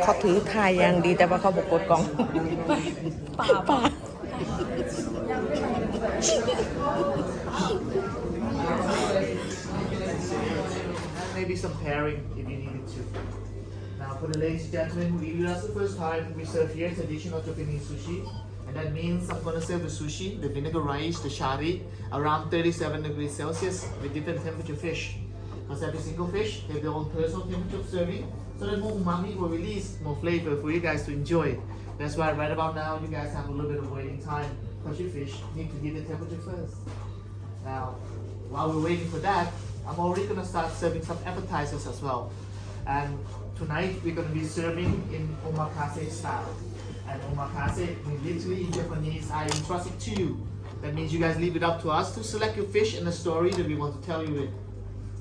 เขาถือถ่ายอย่างดีแต่ว่าเขาบอกกดกล้องป่า Maybe some pairing if you needed to. Now for the ladies and gentlemen who eat with us the first time, we serve here traditional Japanese sushi. And that means I'm gonna serve the sushi, the vinegar rice, the shari, around 37 degrees Celsius with different temperature fish. Because every single fish have their own personal temperature of serving, so that more umami will release more flavor for you guys to enjoy. That's why right about now you guys have a little bit of waiting time because your fish need to get the temperature first. Now, while we're waiting for that, I'm already gonna start serving some appetizers as well. And tonight we're gonna be serving in omakase style. And omakase means literally in Japanese, I entrust it to you. That means you guys leave it up to us to select your fish and the story that we want to tell you with.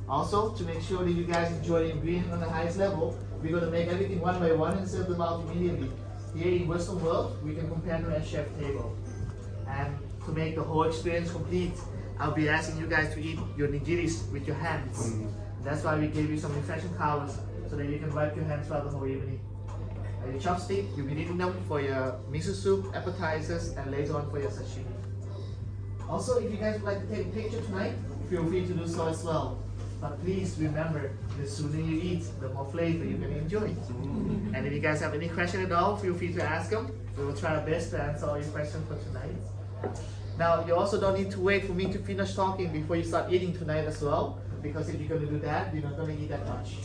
Also, to make sure that you guys enjoy the ingredient on the highest level, we're gonna make everything one by one and serve them out immediately. Here in Western world, we can compare to a chef table. And to make the whole experience complete, I'll be asking you guys to eat your nigiris with your hands. That's why we gave you some refreshing towels so that you can wipe your hands throughout the whole evening. Your chopstick, you'll be needing them for your miso soup, appetizers, and later on for your sashimi. Also, if you guys would like to take a picture tonight, feel free to do so as well. But please remember, the sooner you eat, the more flavor you can enjoy. And if you guys have any question at all, feel free to ask them. We will try our best to answer all your questions for tonight. Now, you also don't need to wait for me to finish talking before you start eating tonight as well. Because if you're going to do that, you're not going to eat that much.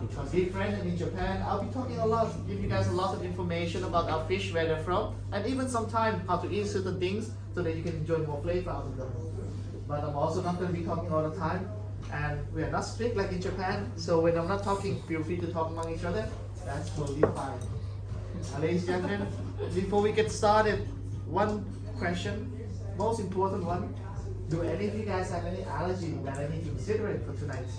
Because here, friends, and in Japan, I'll be talking a lot, give you guys a lot of information about our fish, where they're from, and even some time how to eat certain things so that you can enjoy more flavor out of them. But I'm also not going to be talking all the time. And we are not strict like in Japan, so when I'm not talking, feel free to talk among each other. That's totally fine. Ladies and gentlemen, before we get started, one question, most important one. Do any of you guys have any allergy that I need to consider it for tonight?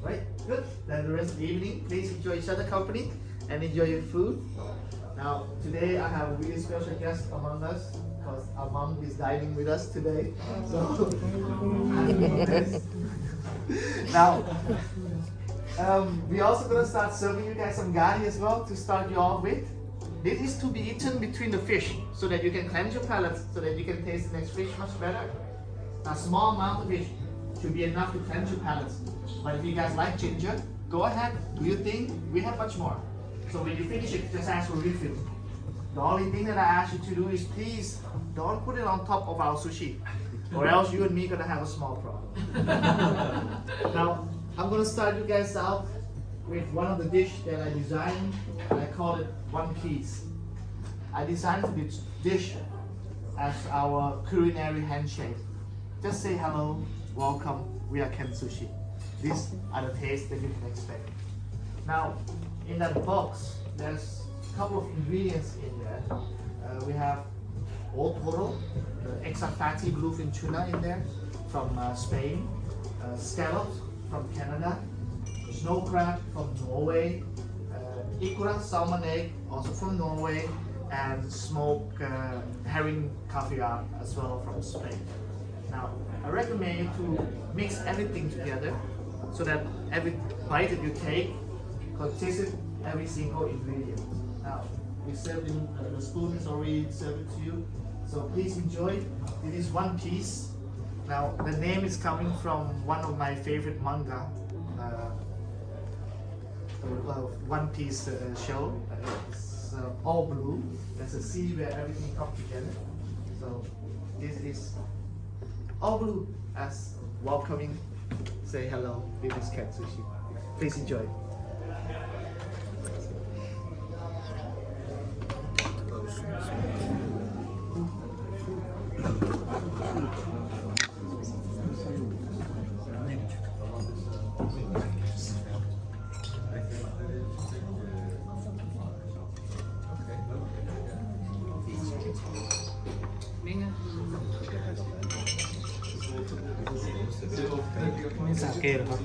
Right? Good. Then the rest of the evening, please enjoy each other's company and enjoy your food. Now, today I have a really special guest among us. Because our mom is dining with us today. So, now, we're also going to start serving you guys some gari as well to start you off with. This is to be eaten between the fish so that you can cleanse your palate so that you can taste the next fish much better. A small amount of fish should be enough to cleanse your palate. But if you guys like ginger, go ahead, do your thing. We have much more. So when you finish it, just ask for refill. The only thing that I ask you to do is please don't put it on top of our sushi, or else you and me gonna have a small problem. Now, I'm gonna start you guys out with one of the dish that I designed, and I call it One Piece. I designed this dish as our culinary handshake. Just say hello, welcome, we are Ken Sushi. These are the tastes that you can expect. Now, in that box, there's couple of ingredients in there. We have otoro, the extra fatty bluefin tuna in there from Spain, scallops from Canada, snow crab from Norway, ikura salmon egg also from Norway, and smoked herring caviar as well from Spain. Now, I recommend you to mix everything together so that every bite that you take consists every single ingredient. Now, we served in, the spoon is already served to you, so please enjoy. It is One Piece. Now, the name is coming from one of my favorite manga, One Piece show. It's all blue. There's a sea where everything comes together. So, this is all blue as welcoming. Say hello, this is Ken Sushi. Please enjoy. Sake เหรอครับ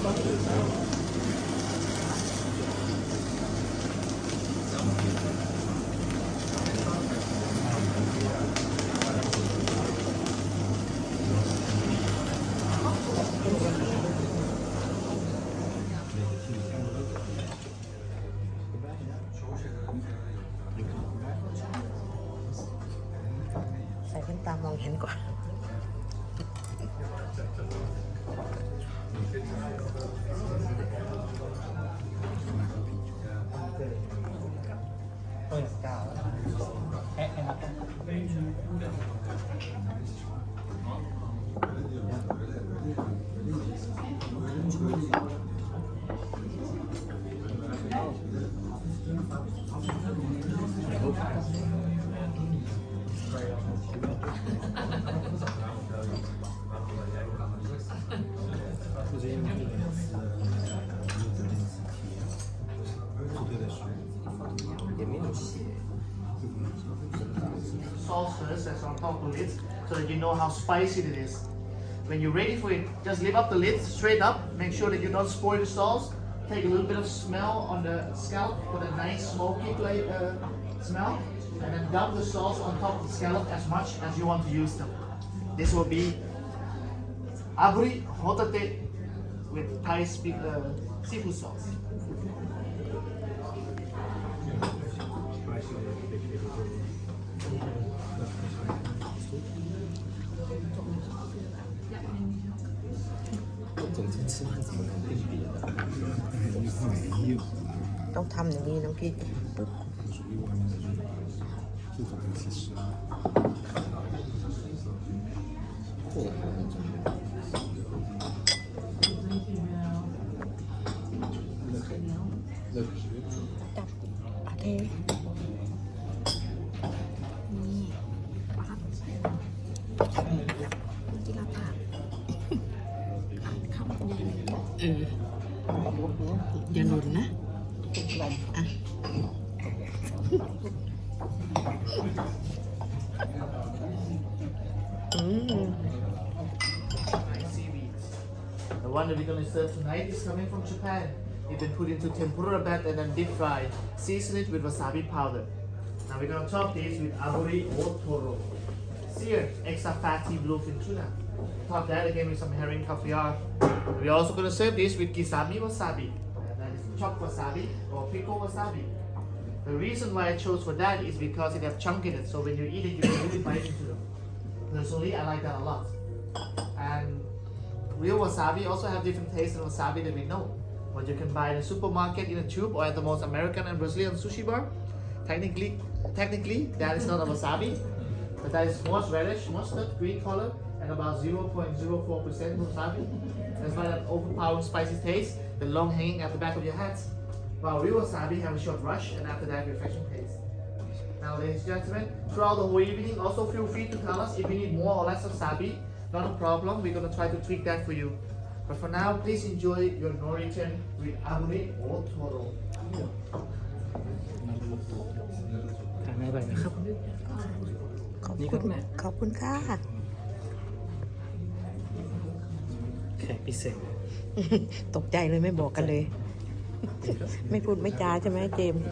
ใส่แว่นตามองเห็นกว่า ตัวอย่างเก่าแอะนะครับ Sauce first that's on top of the lid so that you know how spicy it is. When you're ready for it, just lift up the lid straight up. Make sure that you don't spoil the sauce. Take a little bit of smell on the scallop for the nice smoky smell. And then dump the sauce on top of the scallop as much as you want to use them. This will be aburi hotate with Thai seafood sauce. 总之吃饭怎么能定别的？没有啦， ต้องทำอย่างนี้น้ำพริก 属于外面的这种东西是。后来那种那可是 จับอาเท นี่ปั๊บที่เราผ่านเข้าดี อย่าหล่นนะอ่ะ Nice seaweeds. The one that we're going to serve tonight is coming from Japan. It's been put into tempura bed and then deep fried. Season it with wasabi powder. Now we're going to top this with aburi or toro. Seared extra fatty bluefin tuna. Top that again with some herring caviar. We're also going to serve this with kisame wasabi. And that is chopped wasabi or pickled wasabi. The reason why I chose for that is because it has chunk in it, so when you eat it, you can really bite into them. Personally, I like that a lot. And real wasabi also have different tastes than wasabi that we know. What you can buy in a supermarket in a tube or at the most American and Brazilian sushi bar. Technically, that is not a wasabi, but that is horseradish, mustard, green color, and about 0.04% wasabi. That's why that overpowering spicy taste, the long hanging at the back of your head. While real wasabi have a short rush and after that refreshing taste. Now ladies and gentlemen, throughout the whole evening also feel free to tell us if you need more or less wasabi. Not a problem, we're going to try to tweak that for you. But for now, please enjoy your Norwegian with aburi or toro. ทานได้ไปไหมครับ ขอบคุณขอบคุณค่ะ แขกพิเศษ ตกใจเลยไม่บอกกันเลย ไม่พูดไม่จาใช่ไหมเจมส์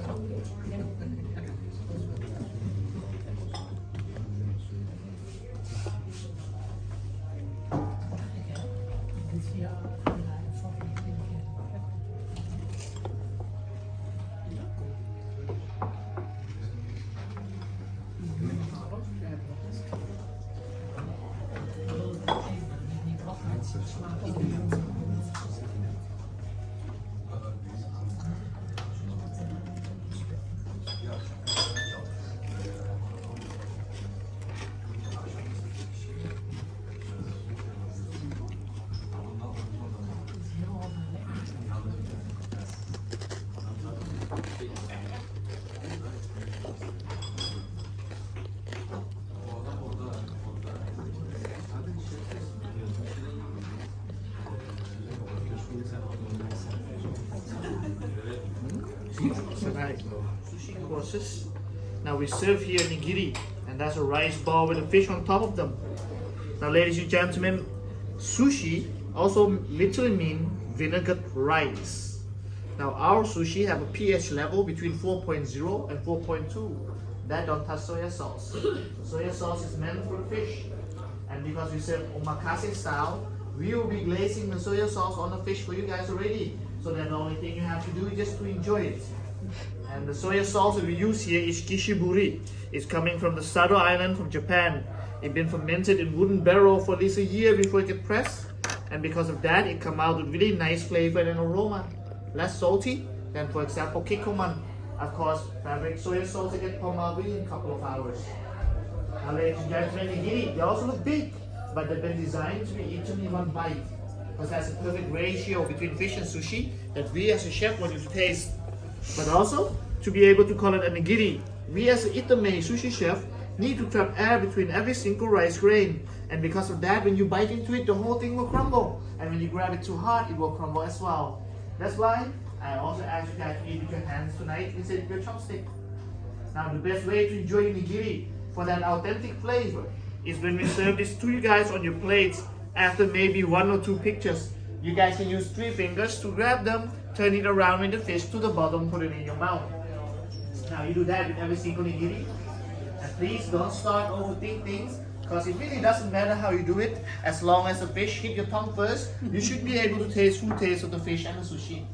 Sushi courses. Now we serve here nigiri, and that's a rice ball with a fish on top of them. Now, ladies and gentlemen, sushi also literally means vinegared rice. Now our sushi have a pH level between 4.0 and 4.2. That don't touch soy sauce. Soy sauce is meant for the fish. And because we serve omakase style, we will be glazing the soy sauce on the fish for you guys already. So that the only thing you have to do is just to enjoy it. And the soy sauce that we use here is kishiburi. It's coming from the Sado Island from Japan. It's been fermented in wooden barrel for at least a year before it gets pressed. And because of that, it come out with really nice flavor and aroma. Less salty than, for example, kikkoman. Of course, fabric soy sauce get come out within a couple of hours. Now, ladies and gentlemen, nigiri, they also look big, but they've been designed to be eaten in one bite. Because that's a perfect ratio between fish and sushi that we as a chef want you to taste. But also, to be able to call it a nigiri, we as an itame sushi chef need to trap air between every single rice grain. And because of that, when you bite into it, the whole thing will crumble. And when you grab it too hard, it will crumble as well. That's why I also ask you guys to eat with your hands tonight instead of your chopstick. Now, the best way to enjoy nigiri for that authentic flavor is when we serve this to you guys on your plates after maybe 1 or 2 pictures. You guys can use 3 fingers to grab them, turn it around with the fish to the bottom, put it in your mouth. Now you do that with every single nigiri. And please don't start overthink things, because it really doesn't matter how you do it. As long as the fish hit your tongue first, you should be able to taste full taste of the fish and the sushi.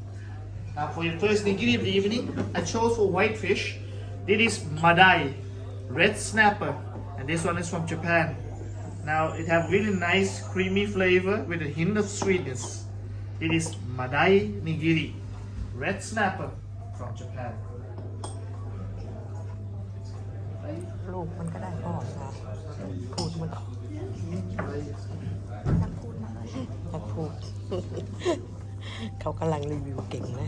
Now for your first nigiri of the evening, I chose for white fish. This is madai, red snapper, and this one is from Japan. Now it have really nice creamy flavor with a hint of sweetness. It is madai nigiri, red snapper from Japan. ลูกมันก็ได้ออกค่ะพูดมันออกอยากพูด เขากำลังรีวิวเก่งนะ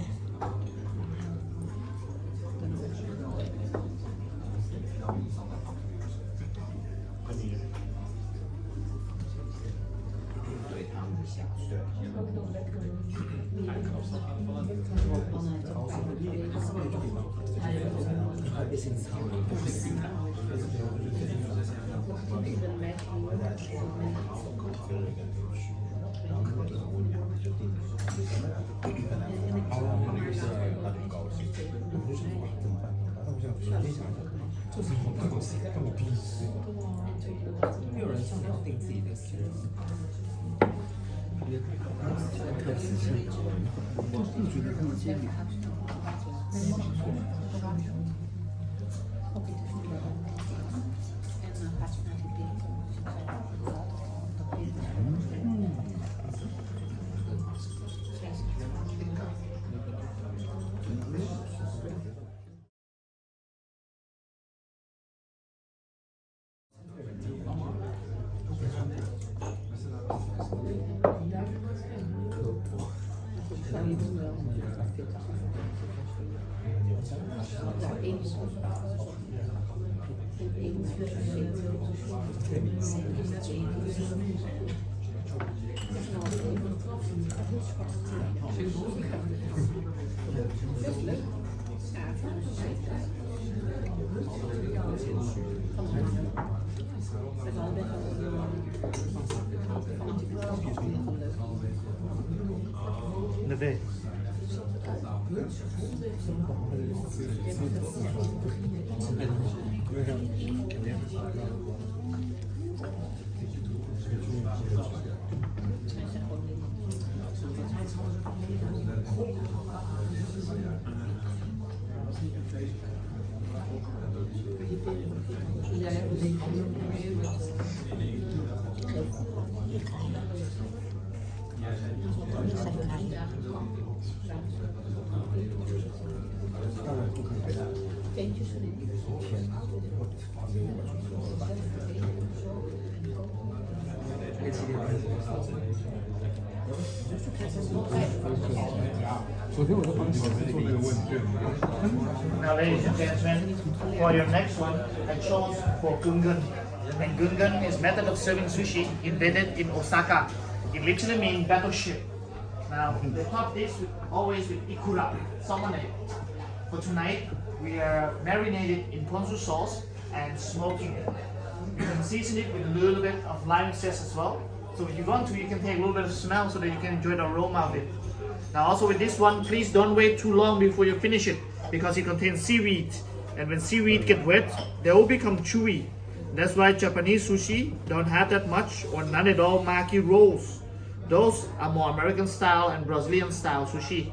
就是我办公室，关我屁事！没有人叫你要定自己的事。特此性，我不觉得他们接你。Neve. Now, ladies and gentlemen, for your next one, I chose for gungan. And gungan is method of serving sushi invented in Osaka. It literally means battleship. Now, they top this always with ikura, salmon. For tonight, we are marinated in ponzu sauce and smoking it. You can season it with a little bit of lime zest as well. So if you want to, you can take a little bit of smell so that you can enjoy the aroma of it. Now also with this one, please don't wait too long before you finish it because it contains seaweed. And when seaweed get wet, they will become chewy. That's why Japanese sushi don't have that much or none at all maki rolls. Those are more American style and Brazilian style sushi.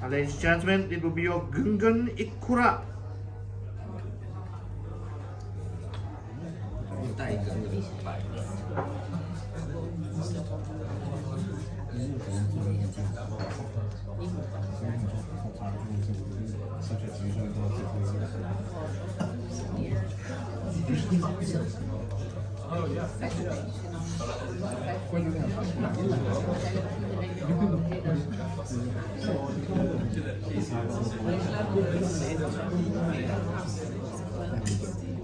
Now, ladies and gentlemen, it will be your gungun ikura. 带一个那个白的。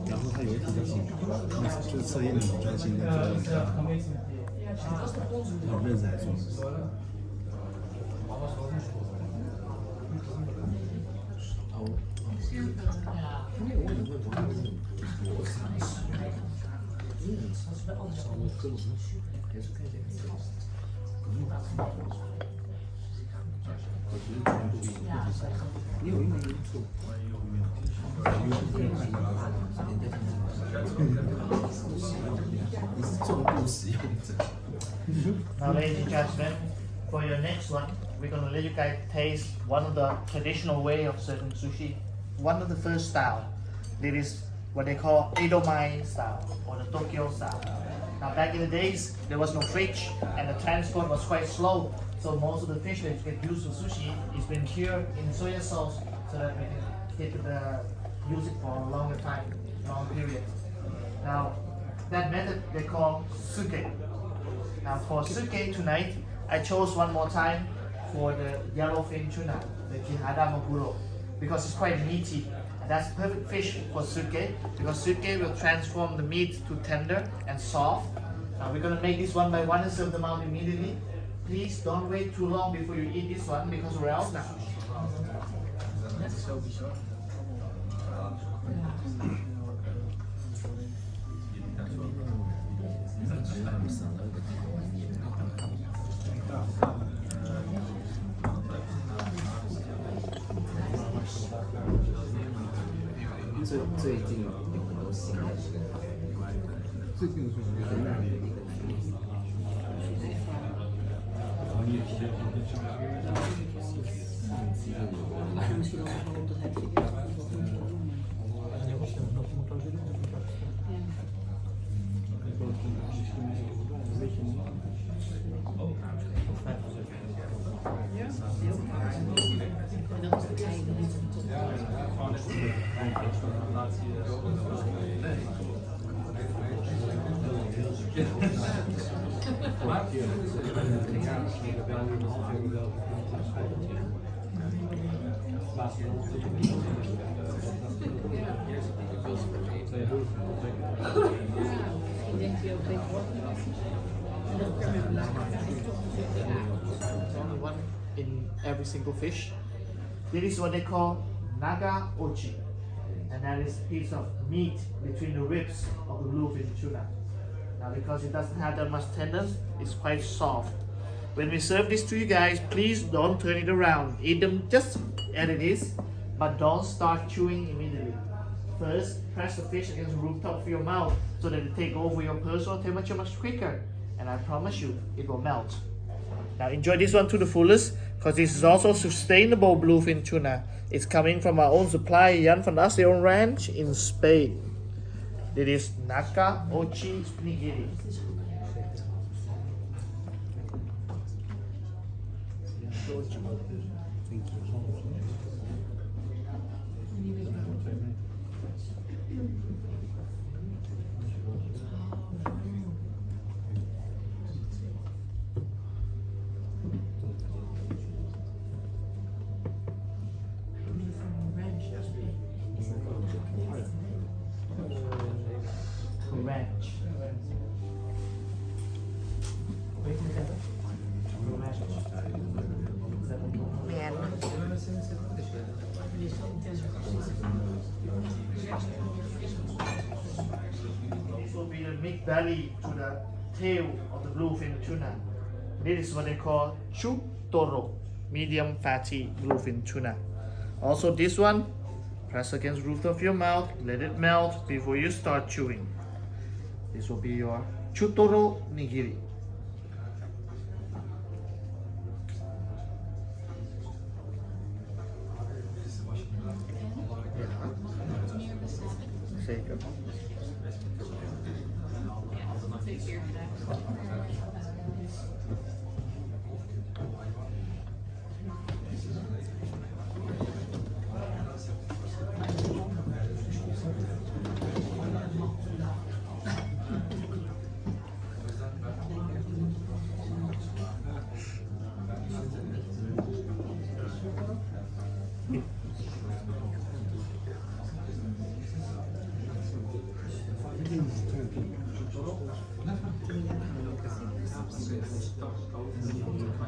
然后它有一题就是就是测验你专心的做，很认真来做。你有用的因素。Now, ladies and gentlemen, for your next one, we're going to let you guys taste one of the traditional way of serving sushi. One of the first style. That is what they call Edomai style or the Tokyo style. Now, back in the days, there was no fridge and the transport was quite slow. So most of the fish that get used for sushi is been cured in soya sauce so that we can use it for a longer time, long period. Now, that method they call suke. Now for suke tonight, I chose one more time for the yellowfin tuna, the Kihada Maguro, because it's quite meaty. And that's perfect fish for suke, because suke will transform the meat to tender and soft. Now we're going to make this one by one and serve them out immediately. Please don't wait too long before you eat this one because we're out now.最近有很多新的这个，最近是一个男的，一个男的。Only one in every single fish. This is what they call naga ochi, and that is a piece of meat between the ribs of the bluefin tuna. Now, because it doesn't have that much tenderness, it's quite soft. When we serve this to you guys, please don't turn it around. Eat them just as it is, but don't start chewing immediately. First, press the fish against the rooftop of your mouth so that it take over your personal temperature much quicker, and I promise you, it will melt. Now enjoy this one to the fullest, because this is also sustainable bluefin tuna. It's coming from our own supplier, Jan van Asseon Ranch in Spain. It is Naka Ochi Nigiri. Ranch. Man. This will be the mid belly to the tail of the bluefin tuna. This is what they call chutoro. medium fatty bluefin tuna. Also this one, press against roof of your mouth, let it melt before you start chewing. This will be your chutoro nigiri. Shake it.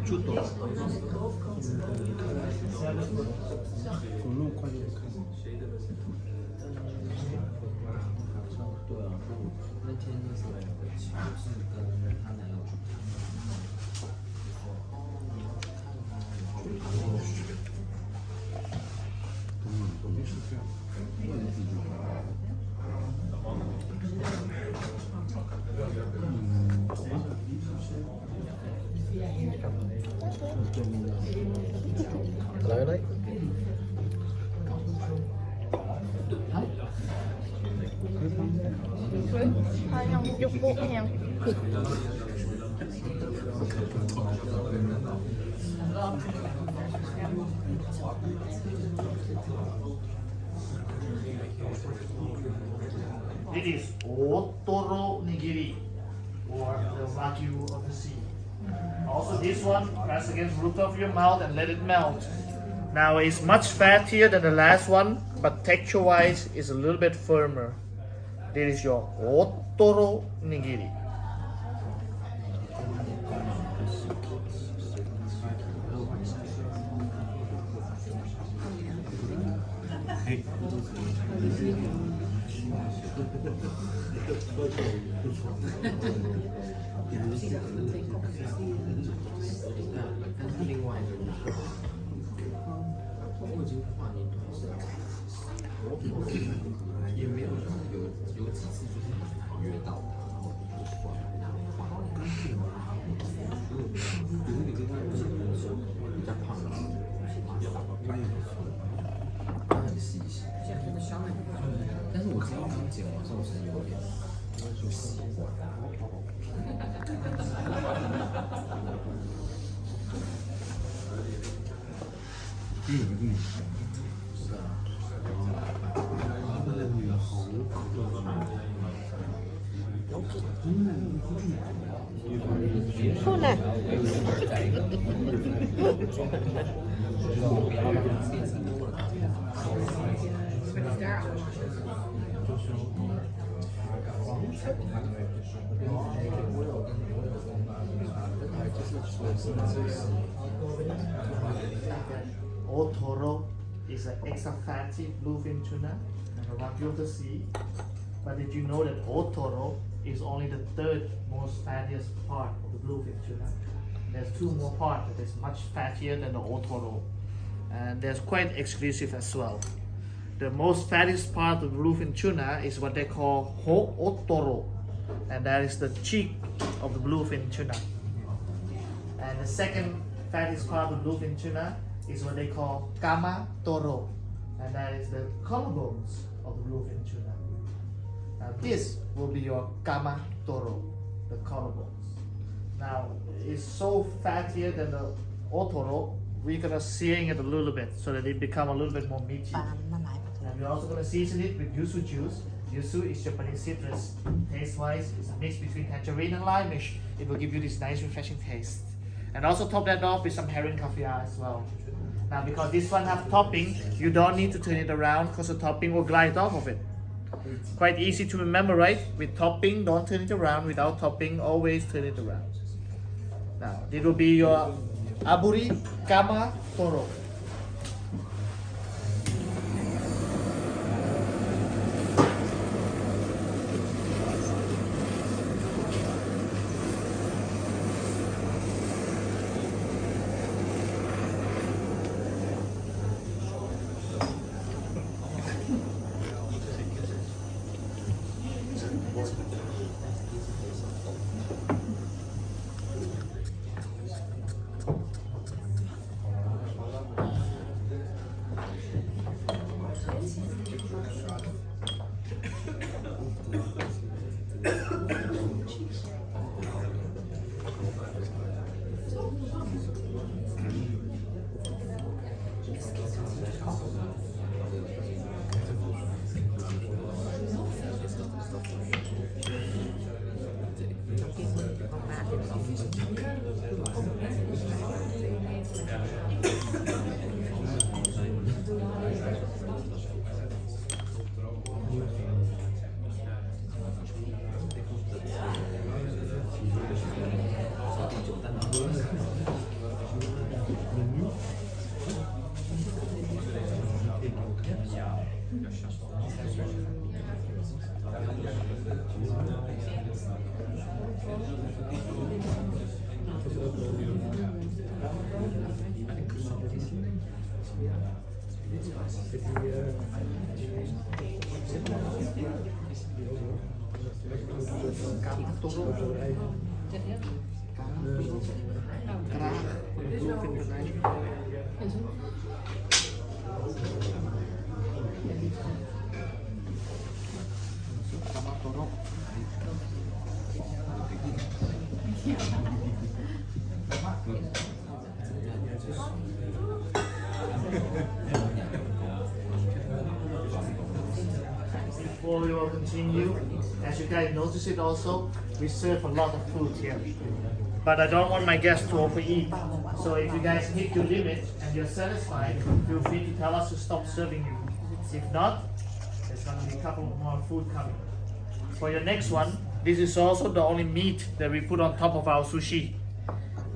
Chuto. 公路快点看。对啊，那天那时候是跟她男友去。没事这样，我也自己来来。 Hai không chúc phúc em. It is otoro nigiri, or the wagyu of the sea. Also this one, press against the roof of your mouth and let it melt. Now it's much fattier than the last one, but texture-wise is a little bit firmer. This is your otoro nigiri.但是我知道刚剪完之后是有点不习惯。有个女生，是啊，她的女好พูดน่ะ Otoro is an extra fatty bluefin tuna and a wagyu of the sea. But did you know that otoro is only the third most fattiest part of the bluefin tuna? There's two more parts that is much fattier than the otoro, and there's quite exclusive as well. The most fattiest part of the bluefin tuna is what they call ho otoro, and that is the cheek of the bluefin tuna. And the second fattiest part of the bluefin tuna is what they call kama toro, and that is the collarbones of the bluefin tuna. Now this will be your kama toro, the collarbones. Now it's so fattier than the otoro, we're gonna searing it a little bit so that it become a little bit more meaty. ปลามาหลายประเทศ And we're also gonna season it with yuzu juice. Yuzu is Japanese citrus. Taste-wise, it's a mix between tangerine and lime-ish. It will give you this nice refreshing taste. And also top that off with some herring caviar as well. Now because this one have topping, you don't need to turn it around because the topping will glide off of it. Quite easy to remember, right? With topping, don't turn it around. Without topping, always turn it around. Now, this will be your aburi kama toro. Before we will continue, as you guys notice it also, we serve a lot of food here. But I don't want my guests to overeat. So if you guys hit your limit and you're satisfied, feel free to tell us to stop serving you. If not, there's going to be a couple more food coming. For your next one, this is also the only meat that we put on top of our sushi.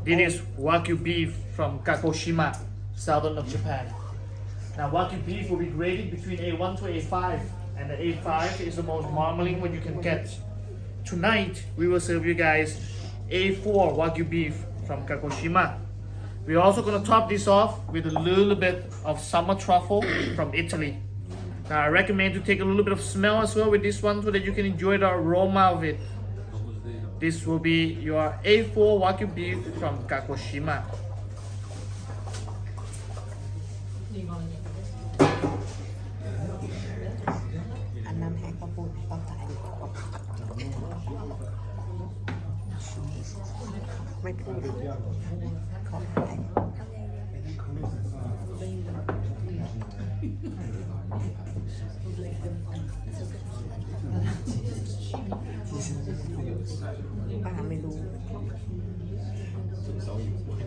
This is Wagyu beef from Kagoshima, southern of Japan. Now Wagyu beef will be graded between A1 to A5, and the A5 is the most marbling one you can get. Tonight, we will serve you guys A4 Wagyu beef from Kagoshima. We're also going to top this off with a little bit of summer truffle from Italy. Now I recommend to take a little bit of smell as well with this one so that you can enjoy the aroma of it. This will be your A4 Wagyu beef from Kagoshima. อันนั้นให้เขาพูดเขาตายไม่พูดเขาตายป้าไม่รู้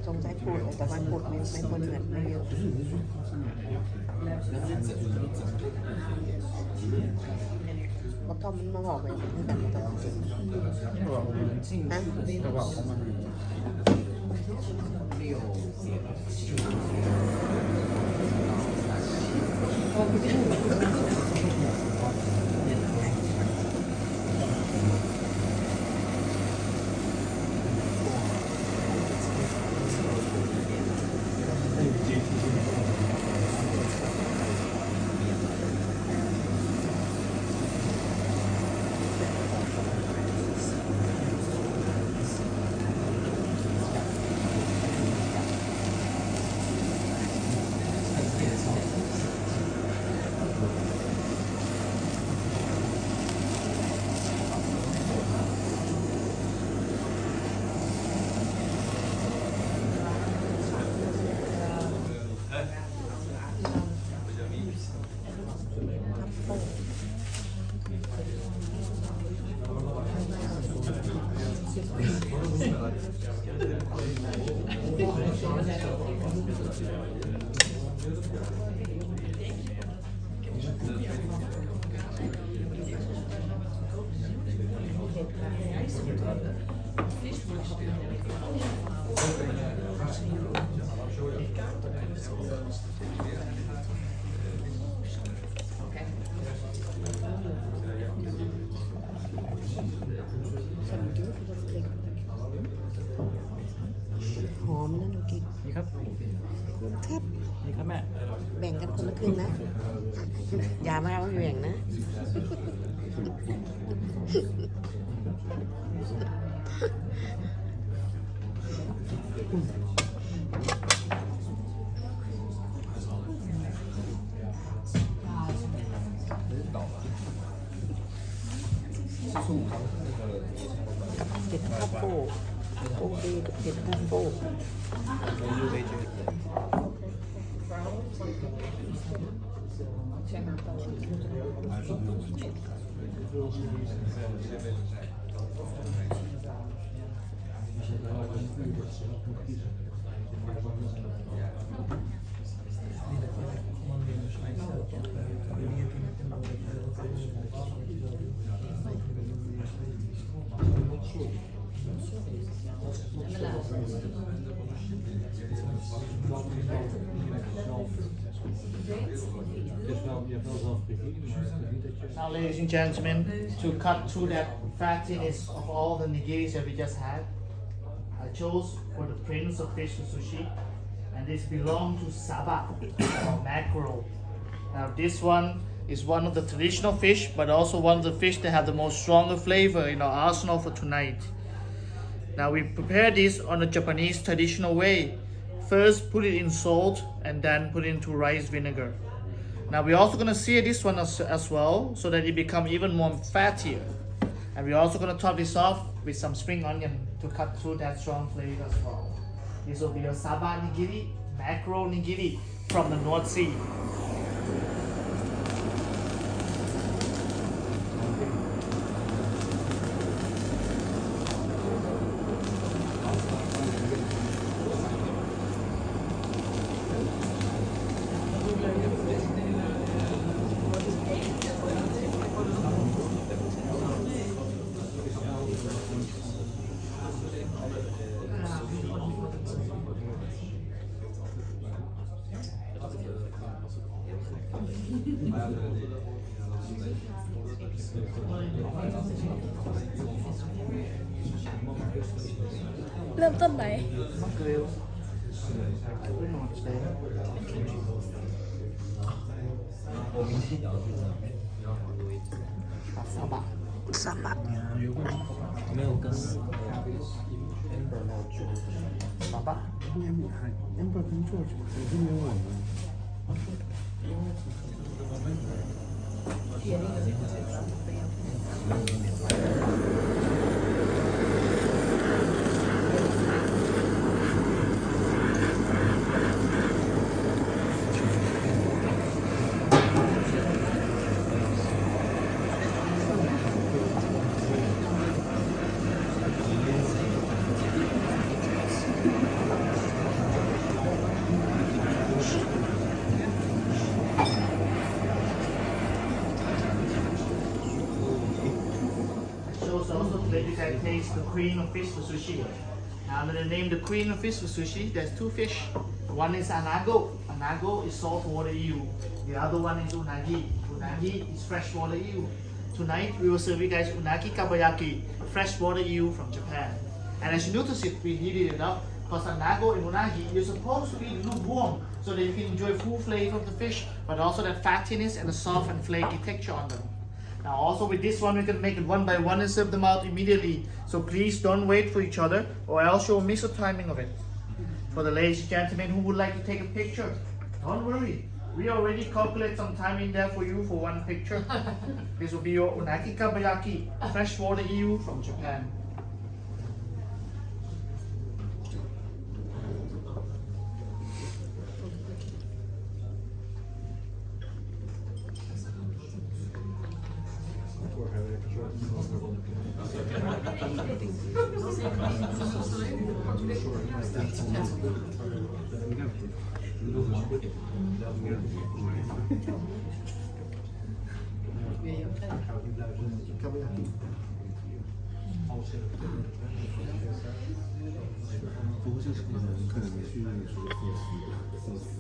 สงสัยพูดแต่ว่าพูดไม่เหมือนไม่เยอะก็ต้องมันมาบอกไปเหมือนกันต้องจริงนะ หอมนะน้องกิ๊ก นี่ครับ ครับ นี่ครับแม่ แบ่งกันคนละครึ่งนะ อย่ามาว่าแบ่งนะ เห็ดข้าวโพดโอเคกับเห็ดข้าวโพด Now, ladies and gentlemen, to cut through that fattiness of all the nigiris that we just had, I chose for the prince of fish for sushi, and this belongs to saba or mackerel. Now, this one is one of the traditional fish, but also one of the fish that have the most stronger flavor in our arsenal for tonight. Now, we prepare this on a Japanese traditional way. First, put it in salt and then put it into rice vinegar. Now we're also going to sear this one as well, so that it become even more fattier. And we're also going to top this off with some spring onion to cut through that strong flavor as well. This will be a saba nigiri, mackerel nigiri from the North Sea.เริ่มต้นไหน Mackerel. Saba. สับะ 没有跟 Saba. Amber 跟 George 已经没有我们。Also to let you guys taste the queen of fish for sushi. Now I'm gonna name the queen of fish for sushi. There's two fish. One is anago. Anago is saltwater eel. The other one is unagi. Unagi is freshwater eel. Tonight we will serve you guys unagi kabayaki, freshwater eel from Japan. And as you notice it, we heated it up because anago and unagi you're supposed to be lukewarm so that you can enjoy full flavor of the fish, but also that fattiness and the soft and flaky texture on them. Now also with this one we can make it one by one and serve them out immediately. So please don't wait for each other or else you'll miss the timing of it. For the ladies and gentlemen who would like to take a picture, don't worry. We already calculate some time in there for you for one picture. This will be your unagi kabayaki, freshwater eel from Japan. Kabayaki. 不过就是可能去说寿司。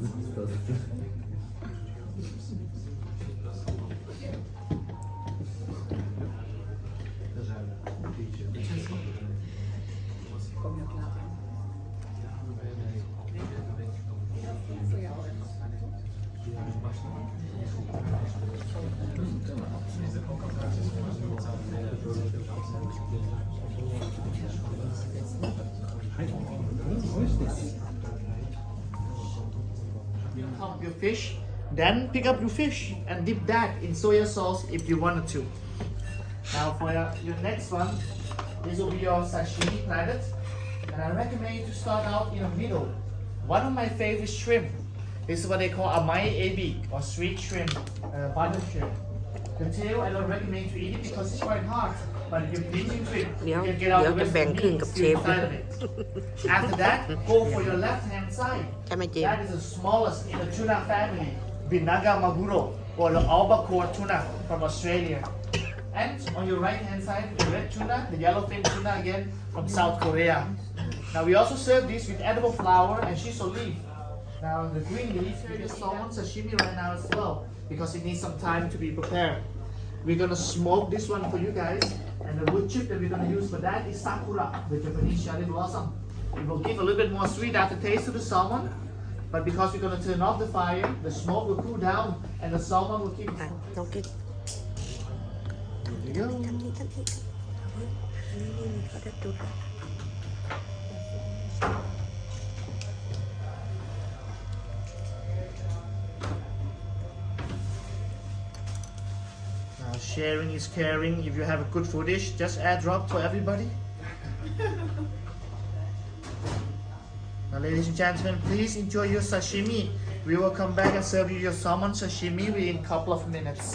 Up your fish, then pick up your fish and dip that in soya sauce if you wanted to. Now for your next one, this will be your sashimi planet, and I recommend you to start out in the middle. One of my favorite shrimp This is what they call amai ebi or sweet shrimp, butter shrimp. The tail I don't recommend to eat it because it's quite hard. But if you pinch into it, you can get out the rest of the meat still inside of it. After that, go for your left hand side. ใช่ไหมเจม That is the smallest in the tuna family, Binaga Maguro or the albacore tuna from Australia. And on your right hand side, the red tuna, the yellowfin tuna again from South Korea. Now we also serve this with edible flour and shiso leaf. Now the green leaf, here is salmon sashimi right now as well because it needs some time to be prepared. We're gonna smoke this one for you guys, and the wood chip that we're gonna use for that is sakura, the Japanese cherry blossom. It will give a little bit more sweet aftertaste to the salmon, but because we're gonna turn off the fire, the smoke will cool down, and the salmon will keep. อ่ะน้องกิ๊ก There you go. ทำนี่นี่เขาจะจุด Now sharing is caring. If you have a good food dish, just add drop for everybody. Now, ladies and gentlemen, please enjoy your sashimi. We will come back and serve you your salmon sashimi within a couple of minutes.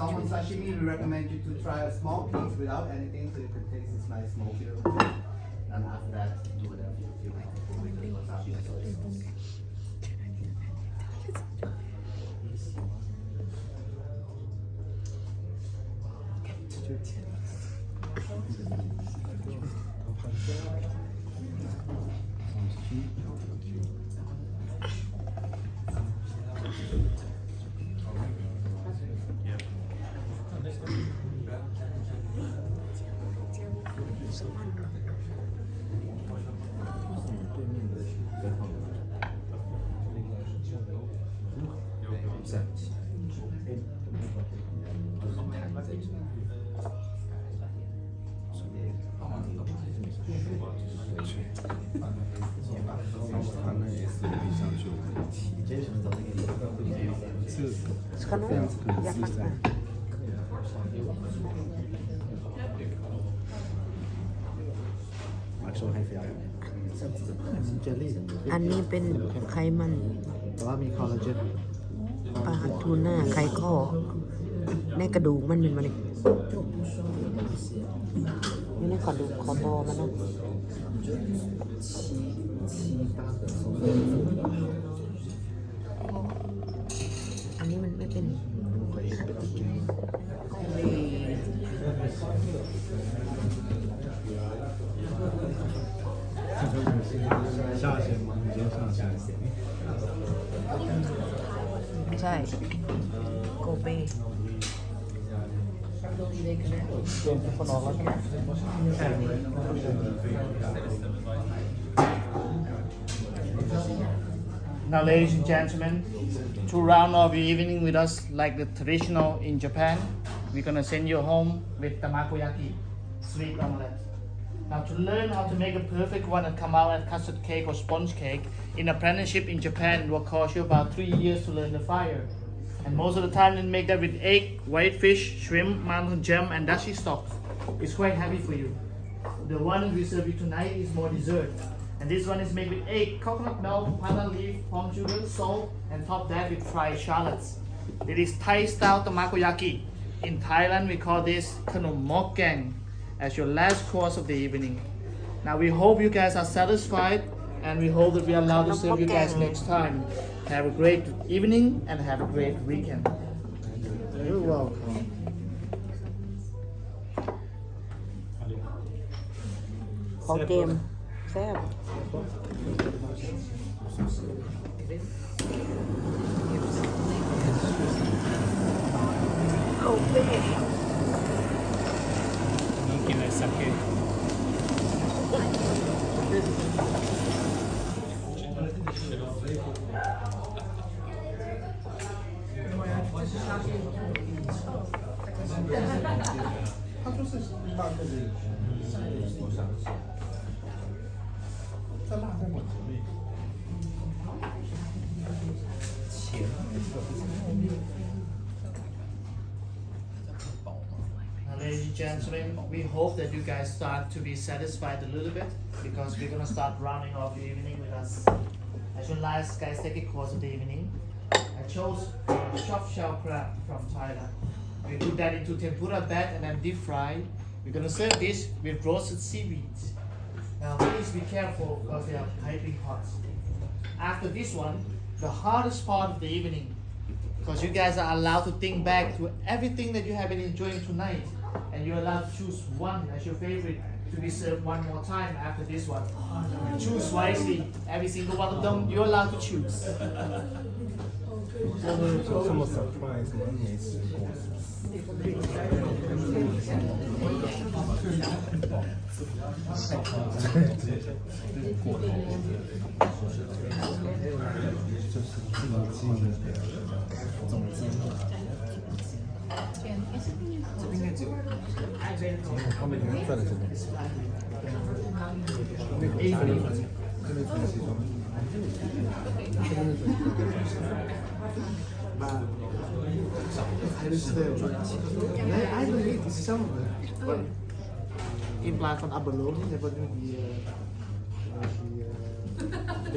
Salmon sashimi, we recommend you to try a small piece without anything so you can taste this nice smoky little thing. And after that, do whatever you feel like. Sekarang ya kan. อันนี้เป็นไขมันแต่ว่ามีคอลลาเจนปลาทูน่าไข่ข้อในกระดูกมันเป็นมันนี่ในกระดูกคอตอมันนะอันนี้มันไม่เป็น下线吗？你先上下线。 ใช่โกเบ Now, ladies and gentlemen, to round off your evening with us like the traditional in Japan, we're gonna send you home with tamagoyaki, sweet omelette. Now, to learn how to make a perfect one and come out as custard cake or sponge cake, in apprenticeship in Japan, it will cost you about 3 years to learn the fire. And most of the time, they make that with egg, white fish, shrimp, mountain gem, and dashi stock. It's quite heavy for you. The one we serve you tonight is more dessert. And this one is made with egg, coconut milk, pandan leaf, palm sugar, salt, and top that with fried shallots. It is Thai style tamagoyaki. In Thailand, we call this khanom mokgang as your last course of the evening. Now we hope you guys are satisfied, and we hope that we are allowed to serve you guys next time. Have a great evening and have a great weekend. You're welcome. ของเจมแซ่บโอเค นี่กินอะไรสักเกต 他就是大概的，我想想，这辣在往前面。gentlemen, we hope that you guys start to be satisfied a little bit because we're gonna start rounding off the evening with us. As your last guys take a course of the evening, I chose soft shell crab from Thailand. We put that into tempura bed and then deep fry. We're gonna serve this with roasted seaweed. Now please be careful because they are piping hot. After this one, the hardest part of the evening, because you guys are allowed to think back to everything that you have been enjoying tonight, and you're allowed to choose one as your favorite to be served one more time after this one. Choose wisely. Every single one of them, you're allowed to choose. 这么 surprise 吗？没吃过。就是进总监。这应该只有他们应该赚了这个。这边穿西装。Maar hij is nee, eigenlijk niet. Het is hetzelfde. In plaats van abalone hebben we nu die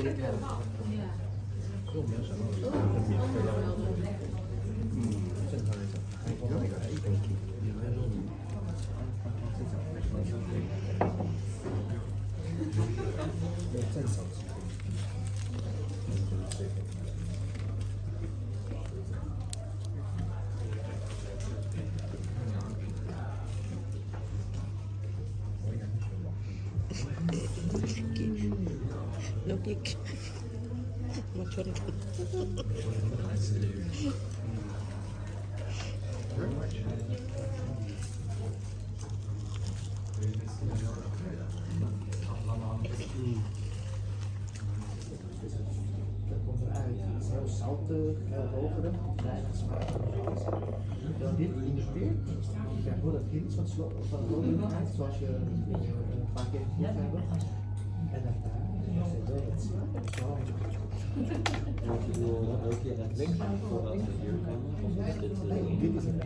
bacon. 正常来讲，那个一点点，有没有肉？正常几个，就是这个。นกอีกมาชนกัน Dat komt eruit. Het is heel zoutig, heel rokerig, weinig smaak. Dan dit imiteert. Je krijgt wel dat hint van rokerigheid, zoals je een paar keer gehoord hebben. En dan daar zit wel het smaak. Dit is het.